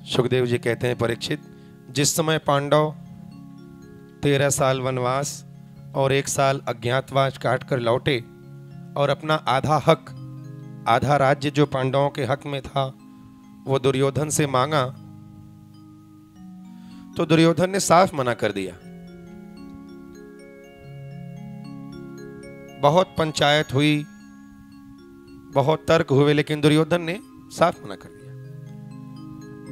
सुखदेव जी कहते हैं, परीक्षित, जिस समय पांडव 13 साल वनवास और 1 साल अज्ञातवास काट कर लौटे और अपना आधा हक, आधा राज्य जो पांडवों के हक में था वो दुर्योधन से मांगा, तो दुर्योधन ने साफ मना कर दिया। बहुत पंचायत हुई, बहुत तर्क हुए, लेकिन दुर्योधन ने साफ मना कर दिया।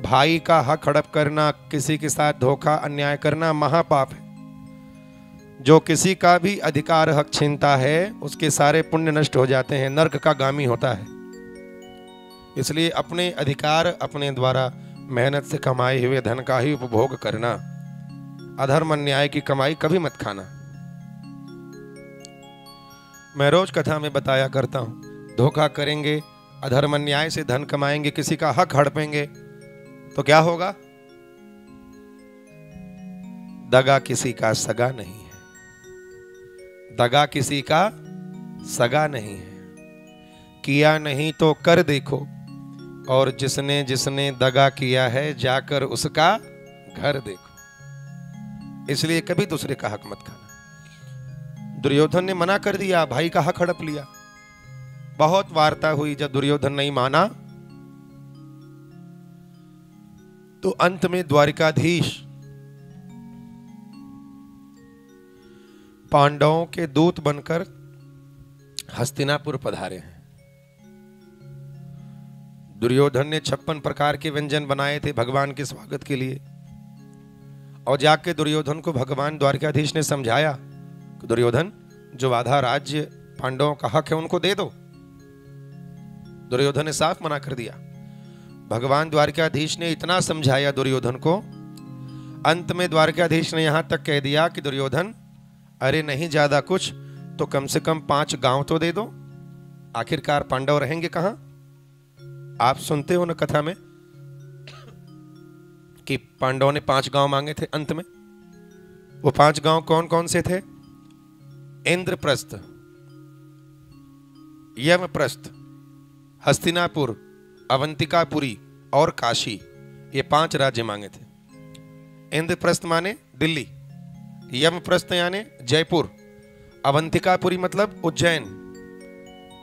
भाई का हक हड़प करना, किसी के साथ धोखा अन्याय करना महापाप है। जो किसी का भी अधिकार हक छीनता है उसके सारे पुण्य नष्ट हो जाते हैं, नरक का गामी होता है। इसलिए अपने अधिकार अपने द्वारा मेहनत से कमाए हुए धन का ही उपभोग करना, अधर्म अन्याय की कमाई कभी मत खाना। मैं रोज कथा में बताया करता हूं, धोखा करेंगे, अधर्म अन्याय से धन कमाएंगे, किसी का हक हड़पेंगे तो क्या होगा? दगा किसी का सगा नहीं है, दगा किसी का सगा नहीं है। किया नहीं तो कर देखो, और जिसने जिसने दगा किया है जाकर उसका घर देखो। इसलिए कभी दूसरे का हक मत खाना। दुर्योधन ने मना कर दिया, भाई का हक हड़प लिया। बहुत वार्ता हुई, जब दुर्योधन नहीं माना तो अंत में द्वारिकाधीश पांडवों के दूत बनकर हस्तिनापुर पधारे हैं। दुर्योधन ने 56 प्रकार के व्यंजन बनाए थे भगवान के स्वागत के लिए, और जाके दुर्योधन को भगवान द्वारकाधीश ने समझाया कि दुर्योधन, जो आधा राज्य पांडवों का हक है उनको दे दो। दुर्योधन ने साफ मना कर दिया। भगवान द्वारकाधीश ने इतना समझाया दुर्योधन को, अंत में द्वारकाधीश ने यहां तक कह दिया कि दुर्योधन, अरे नहीं ज्यादा कुछ तो कम से कम 5 गांव तो दे दो, आखिरकार पांडव रहेंगे कहां? आप सुनते हो ना कथा में कि पांडवों ने 5 गांव मांगे थे अंत में। वो 5 गांव कौन कौन से थे? इंद्रप्रस्थ, यमप्रस्थ, हस्तिनापुर, अवंतिकापुरी और काशी। ये 5 राज्य मांगे थे। इंद्रप्रस्थ माने दिल्ली, यमप्रस्थ यानी जयपुर, अवंतिकापुरी मतलब उज्जैन,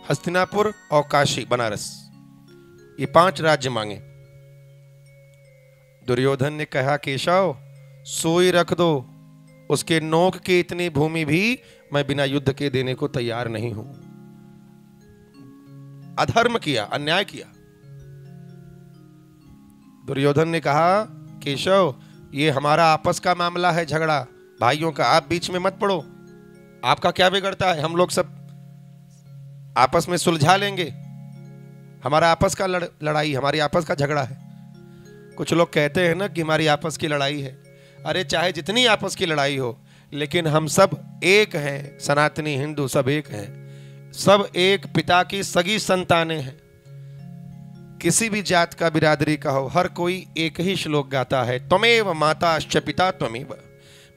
हस्तिनापुर और काशी बनारस। ये 5 राज्य मांगे। दुर्योधन ने कहा, केशव सोई रख दो, उसके नोक की इतनी भूमि भी मैं बिना युद्ध के देने को तैयार नहीं हूं। अधर्म किया, अन्याय किया। दुर्योधन ने कहा, केशव ये हमारा आपस का मामला है, झगड़ा भाइयों का, आप बीच में मत पड़ो। आपका क्या बिगड़ता है? हम लोग सब आपस में सुलझा लेंगे। हमारा आपस का लड़ाई, हमारी आपस का झगड़ा है। कुछ लोग कहते हैं ना कि हमारी आपस की लड़ाई है। अरे चाहे जितनी आपस की लड़ाई हो, लेकिन हम सब एक हैं। सनातनी हिंदू सब एक हैं, सब एक पिता की सगी संतानें हैं। किसी भी जात का बिरादरी का हो, हर कोई एक ही श्लोक गाता है, त्वमेव माताश्च पिता त्वमेव।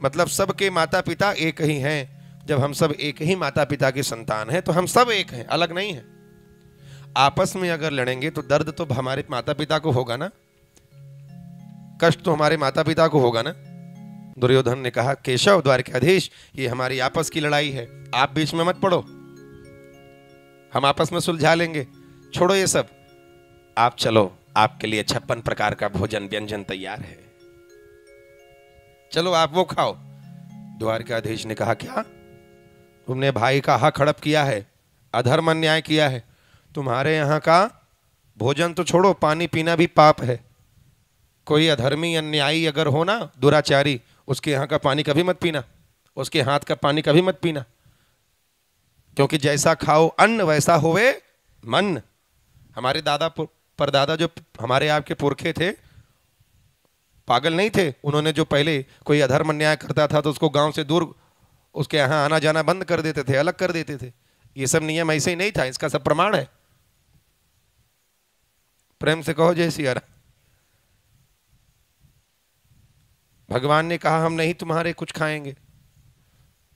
मतलब सबके माता पिता एक ही हैं। जब हम सब एक ही माता पिता की संतान हैं तो हम सब एक हैं, अलग नहीं हैं। आपस में अगर लड़ेंगे तो दर्द तो हमारे माता पिता को होगा ना, कष्ट तो हमारे माता पिता को होगा ना। दुर्योधन ने कहा, केशव द्वारकाधीश, ये हमारी आपस की लड़ाई है, आप बीच में मत पड़ो, हम आपस में सुलझा लेंगे, छोड़ो ये सब, आप चलो, आपके लिए 56 प्रकार का भोजन व्यंजन तैयार है, चलो आप वो खाओ। द्वारकाधीश ने कहा, क्या तुमने भाई का हक हड़प किया है, अधर्म अन्याय किया है? तुम्हारे यहाँ का भोजन तो छोड़ो, पानी पीना भी पाप है। कोई अधर्मी अन्यायी अगर हो ना, दुराचारी, उसके यहाँ का पानी कभी मत पीना, उसके हाथ का पानी कभी मत पीना, क्योंकि जैसा खाओ अन्न वैसा होवे मन। हमारे दादा परदादा जो हमारे आपके पुरखे थे, पागल नहीं थे। उन्होंने जो पहले कोई अधर्म अन्याय करता था तो उसको गांव से दूर उसके यहाँ आना जाना बंद कर देते थे, अलग कर देते थे। ये सब नियम ऐसे ही नहीं था, इसका सब प्रमाण है। प्रेम से कहो जय सिया राम। भगवान ने कहा, हम नहीं तुम्हारे कुछ खाएंगे।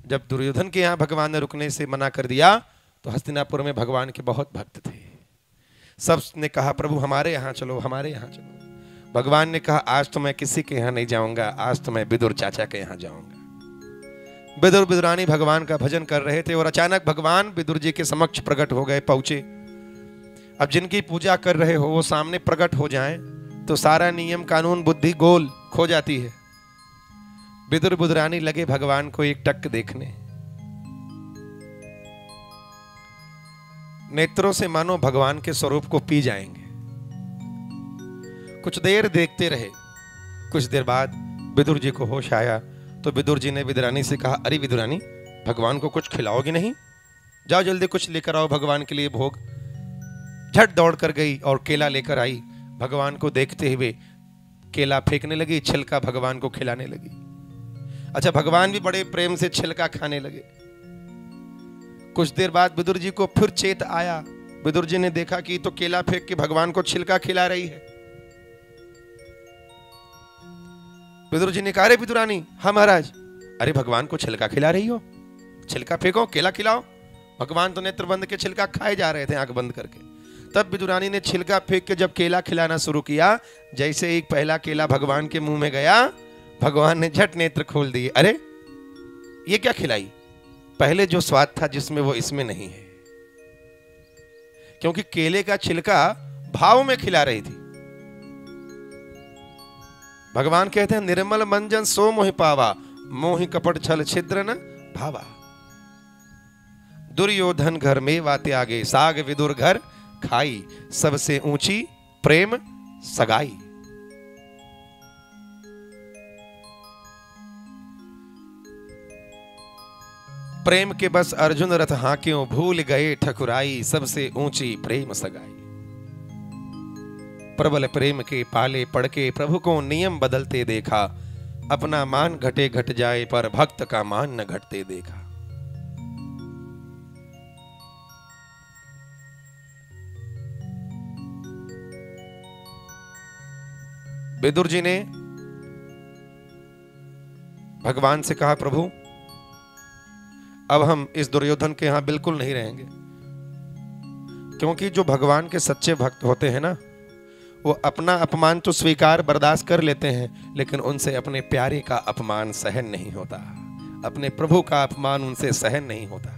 जब दुर्योधन के यहाँ भगवान ने रुकने से मना कर दिया तो हस्तिनापुर में भगवान के बहुत भक्त थे। सब ने कहा, प्रभु हमारे यहाँ चलो, हमारे यहाँ चलो। भगवान ने कहा आज तो मैं किसी के यहाँ नहीं जाऊंगा, आज तो मैं विदुर चाचा के यहाँ जाऊंगा। विदुर विदुरानी भगवान का भजन कर रहे थे और अचानक भगवान विदुर जी के समक्ष प्रकट हो गए, पहुंचे। अब जिनकी पूजा कर रहे हो वो सामने प्रकट हो जाएं तो सारा नियम कानून बुद्धि गोल खो जाती है। विदुर विदुरानी लगे भगवान को एक टक देखने, नेत्रों से मानो भगवान के स्वरूप को पी जाएंगे। कुछ देर देखते रहे। कुछ देर बाद विदुर जी को होश आया तो विदुर जी ने विदुरानी से कहा, अरे विदुरानी, भगवान को कुछ खिलाओगी नहीं? जाओ जल्दी कुछ लेकर आओ भगवान के लिए भोग। झट दौड़ कर गई और केला लेकर आई। भगवान को देखते हुए केला फेंकने लगी, छिलका भगवान को खिलाने लगी। अच्छा, भगवान भी बड़े प्रेम से छिलका खाने लगे। कुछ देर बाद विदुर जी को फिर चेत आया। विदुर जी ने देखा कि तो केला फेंक के भगवान को छिलका खिला रही है। विदुर जी ने कहा, अरे विदुरानी, हाँ महाराज। अरे भगवान को छिलका खिला रही हो? छिलका फेंको, केला खिलाओ। भगवान तो नेत्र बंद के छिलका खाए जा रहे थे आंख बंद करके। तब विदुरानी ने छिलका फेंक के जब केला खिलाना शुरू किया, जैसे एक पहला केला भगवान के मुंह में गया, भगवान ने झट नेत्र खोल दिए। अरे ये क्या खिलाई? पहले जो स्वाद था जिसमें वो इसमें नहीं है, क्योंकि केले का छिलका भाव में खिला रही थी। भगवान कहते हैं, निर्मल मंजन सो मोहि पावा, मोहि कपट छल छिद्र न भावा। दुर्योधन घर में वाते आगे, साग विदुर घर खाई, सबसे ऊंची प्रेम सगाई। प्रेम के बस अर्जुन रथ हाकियों, भूल गए ठकुराई, सबसे ऊंची प्रेम सगाई। प्रबल प्रेम के पाले पड़ के प्रभु को नियम बदलते देखा, अपना मान घटे घट जाए पर भक्त का मान न घटते देखा। विदुर जी ने भगवान से कहा, प्रभु अब हम इस दुर्योधन के यहां बिल्कुल नहीं रहेंगे, क्योंकि जो भगवान के सच्चे भक्त होते हैं ना, वो अपना अपमान तो स्वीकार बर्दाश्त कर लेते हैं, लेकिन उनसे अपने प्यारे का अपमान सहन नहीं होता, अपने प्रभु का अपमान उनसे सहन नहीं होता।